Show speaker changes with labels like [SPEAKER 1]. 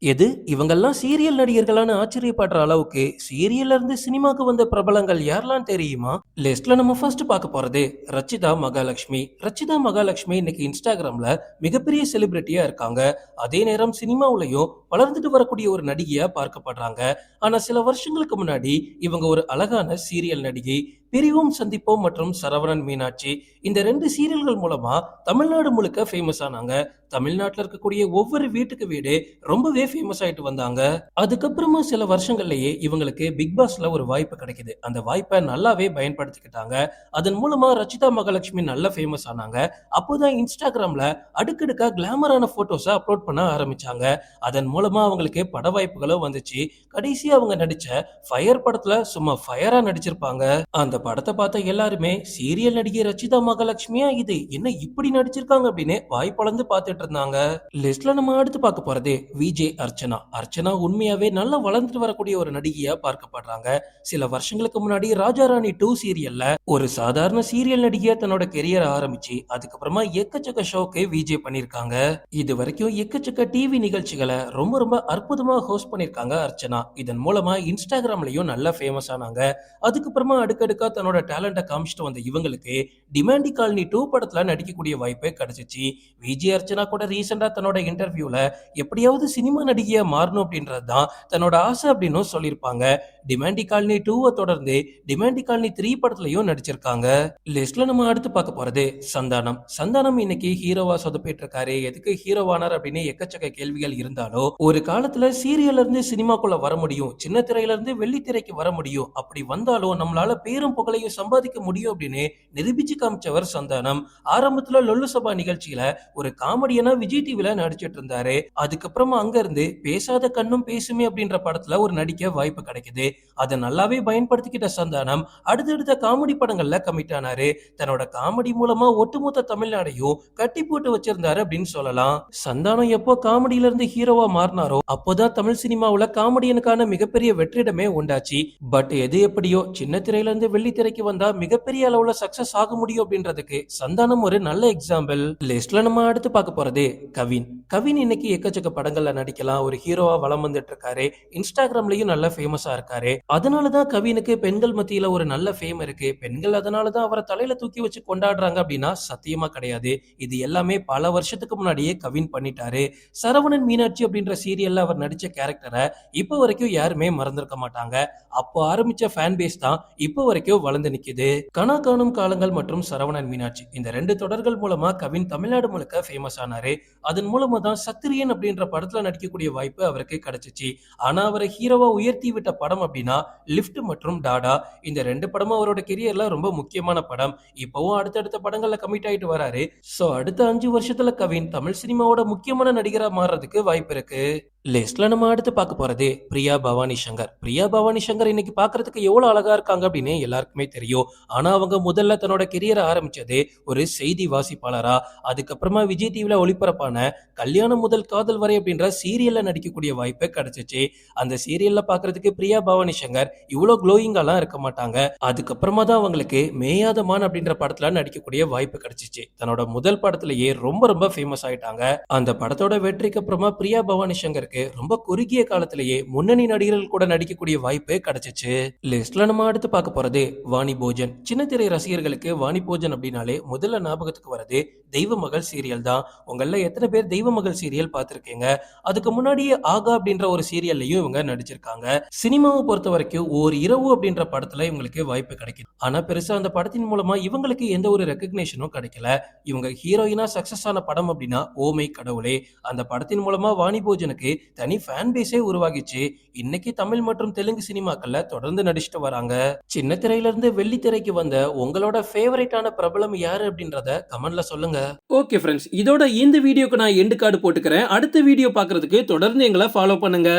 [SPEAKER 1] எது இவங்கெல்லாம் சீரியல் நடிகர்களான்னு ஆச்சரியப்படுற அளவுக்கு சீரியல்ல இருந்து சினிமாக்கு வந்த பிரபலங்கள் யாரெல்லாம் தெரியுமா? லிஸ்ட்ல நம்ம ஃபர்ஸ்ட் பார்க்க போறது ரச்சிதா மகாலட்சுமி. ரச்சிதா மகாலட்சுமி இன்னைக்கு இன்ஸ்டாகிராம்ல மிகப்பெரிய செலிபிரிட்டியா இருக்காங்க. அதே நேரம் சினிமாவுலயும் வளர்ந்துட்டு வரக்கூடிய ஒரு நடிகையா பார்க்கப்படுறாங்க. ஆனா சில வருஷங்களுக்கு முன்னாடி இவங்க ஒரு அழகான சீரியல் நடிகை. பிரிவும் சந்திப்போம் மற்றும் சரவணன் மீனாட்சி இந்த 2 சீரியல்கள் மூலமா தமிழ்நாடு முழுக்க ஃபேமஸ் ஆனாங்க. தமிழ்நாட்டுல இருக்கக்கூடிய ஒவ்வொரு வீட்டுக்கு வீடு ரொம்பவே ஃபேமஸ் ஆயிட்டு வந்தாங்க. அதுக்கப்புறமா சில வருஷங்கள்லயே இவங்களுக்கு பிக் பாஸ்ல ஒரு வாய்ப்பு கிடைக்குது. அந்த வாய்ப்பை நல்லாவே பயன்படுத்திக்கிட்டாங்க. அதன் மூலமா ரச்சிதா மகாலட்சுமி நல்லா ஃபேமஸ் ஆனாங்க. அப்போதான் இன்ஸ்டாகிராம்ல அடுக்கடுக்கா கிளாமரான போட்டோஸ அப்லோட் பண்ண ஆரம்பிச்சாங்க. அதன் மூலமா அவங்களுக்கு பட வாய்ப்புகளும் வந்துச்சு. கடைசியா அவங்க நடிச்ச ஃபயர் படத்துல சும்மா ஃபயரா நடிச்சிருப்பாங்க. அந்த படத்தை பார்த்த எல்லாருமே சீரியல் நடிகை ரச்சிதா மகாலட்சுமியா இது என்ன இப்படி நடிச்சிருக்காங்க அப்படின்னு வாய் பொளந்து பார்த்துட்டு இருந்தாங்க. லிஸ்ட்ல நம்ம அடுத்து பார்க்க போறது விஜே அர்ச்சனா. அர்ச்சனா உண்மையாவே நல்லா வளர்ந்துட்டு வரக்கூடிய ஒரு நடிகையா பார்க்கப்படுறாங்க. சில வருஷங்களுக்கு முன்னாடி ராஜாராணி 2 சீரியல்ல ஒரு சாதாரண சீரியல் நடிகையா தன்னோட கெரியர் ஆரம்பிச்சு அதுக்கப்புறமா எக்கச்சக்க ஷோக்கு விஜே பண்ணிருக்காங்க. இது வரைக்கும் எக்கச்சக்க டிவி நிகழ்ச்சிகளை ரொம்ப ரொம்ப அற்புதமா ஹோஸ்ட் பண்ணிருக்காங்க அர்ச்சனா. இதன் மூலமா இன்ஸ்டாகிராம்லயும் நல்லா ஃபேமஸ் ஆனாங்க. அதுக்கப்புறமா அடுக்கடுக்கா தன்னோட டேலண்ட காமிச்சிட்டு வந்த இவங்களுக்கு டிமாண்டி காலனி 2 படத்துல நடிக்கக்கூடிய வாய்ப்பு கிடைச்சிச்சு. விஜய் அர்ச்சனா கூட ரீசெண்டா தன்னோட இன்டர்வியூல எப்படியாவது சினிமா நடிகையா மாறணும் அப்படின்றது தான் தன்னோட ஆசை அப்படின்னு சொல்லியிருப்பாங்க. டிமாண்டி காலனி 2 தொடர்ந்து டிமாண்டி காலனி 3 படத்துலயும் நடிச்சிருக்காங்க. லிஸ்ட்ல நம்ம அடுத்து பார்க்க போறது சந்தானம். சந்தானம் இன்னைக்கு ஹீரோவா சொதப்பிட்டு இருக்காரு. எதுக்கு ஹீரோவானார் அப்படின்னு எக்கச்சக்க கேள்விகள் இருந்தாலும் ஒரு காலத்துல சீரியல்ல இருந்து சினிமாக்குள்ள வர முடியும், சின்ன திரையில இருந்து வெள்ளித்திரைக்கு வர முடியும், அப்படி வந்தாலும் நம்மளால பேரும் புகழையும் சம்பாதிக்க முடியும் அப்படின்னு நிரூபிச்சு காமிச்சவர் சந்தானம். ஆரம்பத்துல லொல்லு சபா நிகழ்ச்சியில ஒரு காமெடியனா விஜய் டிவில நடிச்சிட்டு இருந்தாரு. அதுக்கப்புறமா அங்க இருந்து பேசாத கண்ணும் பேசுமே அப்படின்ற படத்துல ஒரு நடிக்க வாய்ப்பு கிடைக்குது. அதை நல்லாவே பயன்படுத்திக்கிட்ட சந்தானம் அடுத்தடுத்த காமெடி படங்கள்ல கமிட் ஆனாரு. தன்னோட காமெடி மூலமா ஒட்டுமொத்த தமிழ்நாடையும் கட்டி போட்டு வச்சிருந்தாரு அப்படின்னு சொல்லலாம். சந்தானம் எப்போ காமெடியில இருந்து ஹீரோவா மாறினாரோ அப்போதான் தமிழ் சினிமாவுல காமெடியனுக்கான மிகப்பெரிய வெற்றிடமே உண்டாச்சு. பட் எது எப்படியோ சின்ன திரையில இருந்து வெள்ளி திரைக்கு வந்தா மிகப்பெரிய அளவுல சக்சஸ் ஆக முடியும் அப்படின்றதுக்கு சந்தானம் ஒரு நல்ல எக்ஸாம்பிள். லிஸ்ட்ல நம்ம அடுத்து பார்க்க போறது கவின். கவின் இன்னைக்கு எக்கச்சக்க படங்கள்ல நடிக்கலாம், ஒரு ஹீரோவா வலம் வந்துட்டு இருக்காரு. இன்ஸ்டாகிராம்லயும் நல்ல ஃபேமஸா இருக்காரு. அதனாலதான் கவினுக்கு பெண்கள் மத்தியில ஒரு நல்ல ஃபேம் இருக்கு. பெண்கள் அதனாலதான் அவரை தலையில தூக்கி வச்சு கொண்டாடுறாங்க அப்படின்னா சத்தியமா கிடையாது. இது எல்லாமே பல வருஷத்துக்கு முன்னாடியே கவின் பண்ணிட்டாரு. சரவணன் மீனாட்சி அப்படின்ற சீரியல்ல அவர் நடிச்ச கேரக்டரை இப்ப வரைக்கும் யாருமே மறந்திருக்க மாட்டாங்க. அப்போ ஆரம்பிச்ச ஃபேன் பேஸ் தான் இப்போ வரைக்கும் வளர்ந்து நிக்குது. கனா காணும் காலங்கள் மற்றும் சரவணன் மீனாட்சி இந்த 2 தொடர்கள் மூலமா கவின் தமிழ்நாடு முழுக்க ஃபேமஸ் ஆனாரு. அதன் மூலமா தான் சத்திரியன் அப்படின்ற படத்துல நடிக்கக்கூடிய வாய்ப்பு அவருக்கு கிடைச்சிச்சு. ஆனா அவரை ஹீரோவா உயர்த்தி விட்ட படம் அப்படின்னா லிஃப்ட் மற்றும் டாடா. இந்த 2 படமும் அவரோட கெரியர்ல ரொம்ப முக்கியமான படம். இப்பவும் அடுத்தடுத்த படங்கள்ல கமிட் ஆயிட்டு வராரு. சோ அடுத்த 5 வருஷத்துல கவின் தமிழ் சினிமாவோட முக்கியமான நடிகரா மாறதுக்கு வாய்ப்பு இருக்கு. லிஸ்ட்ல நம்ம அடுத்து பார்க்க போறது பிரியா பவானி சங்கர். பிரியா பவானி சங்கர் இன்னைக்கு பாக்குறதுக்கு எவ்வளவு அழகா இருக்காங்க அப்படின்னு எல்லாருக்குமே தெரியும். ஆனா அவங்க முதல்ல தன்னோட கெரியரை ஆரம்பிச்சது ஒரு செய்தி வாசிப்பாளரா. அதுக்கப்புறமா விஜய் டிவில ஒளிபரப்பான கல்யாணம் முதல் காதல் வரை அப்படின்ற சீரியல்ல நடிக்கக்கூடிய வாய்ப்பு கிடைச்சிச்சு. அந்த சீரியல்ல பாக்குறதுக்கு பிரியா பவானி சங்கர் இவ்வளவு க்ளோயிங்காலாம் இருக்க மாட்டாங்க. அதுக்கப்புறமா தான் அவங்களுக்கு மேயாத மான் அப்படின்ற படத்துல நடிக்கக்கூடிய வாய்ப்பு கிடைச்சிச்சு. தன்னோட முதல் படத்திலேயே ரொம்ப ரொம்ப ஃபேமஸ் ஆயிட்டாங்க. அந்த படத்தோட வெற்றிக்கு அப்புறமா பிரியா பவானி சங்கர் ரொம்ப குறுகிய காலத்திலேயே முன்னணி நடிகர்கள் கூட நடிக்கக்கூடிய வாய்ப்பு கிடைச்சிச்சு. லிஸ்ட்ல நம்ம அடுத்து பார்க்க போறது வாணி போஜன். சின்ன திரை ரசிகர்களுக்கு வாணி போஜன் அப்படின்னாலே முதல்ல ஞாபகத்துக்கு வரது தெய்வ மகள் சீரியல் தான். உங்கள எத்தனை பேர் தெய்வ மகள் சீரியல் பார்த்திருக்கீங்க? அதுக்கு முன்னாடியே ஆகா அப்படின்ற ஒரு சீரியல்லையும் இவங்க நடிச்சிருக்காங்க. சினிமாவை பொறுத்த வரைக்கும் ஒரு இரவு அப்படின்ற படத்துல இவங்களுக்கு வாய்ப்பு கிடைக்குது. ஆனா பெருசா அந்த படத்தின் மூலமா இவங்களுக்கு எந்த ஒரு ரெகக்னேஷனும் கிடைக்கல. இவங்க ஹீரோயினா சக்சஸ் ஆன படம் அப்படின்னா ஓமை கடவுளே. அந்த படத்தின் மூலமா வாணி போஜனுக்கு தனி ஃபேன் பேஸே உருவாகிச்சு. இன்னைக்கு தமிழ் மற்றும் தெலுங்கு சினிமாக்கள்ல தொடர்ந்து நடிச்சிட்டு வராங்க. சின்ன திரையில இருந்து வெள்ளி திரைக்கு வந்த உங்களோட ஃபேவரட்டான பிரபலம் யாரு அப்படின்றத கமெண்ட்ல சொல்லுங்க. ஓகே ஃப்ரெண்ட்ஸ், இதோட இந்த வீடியோக்கு நான் எண்டு கார்டு போட்டுக்கிறேன். அடுத்த வீடியோ பார்க்கிறதுக்கு தொடர்ந்து எங்களை ஃபாலோ பண்ணுங்க.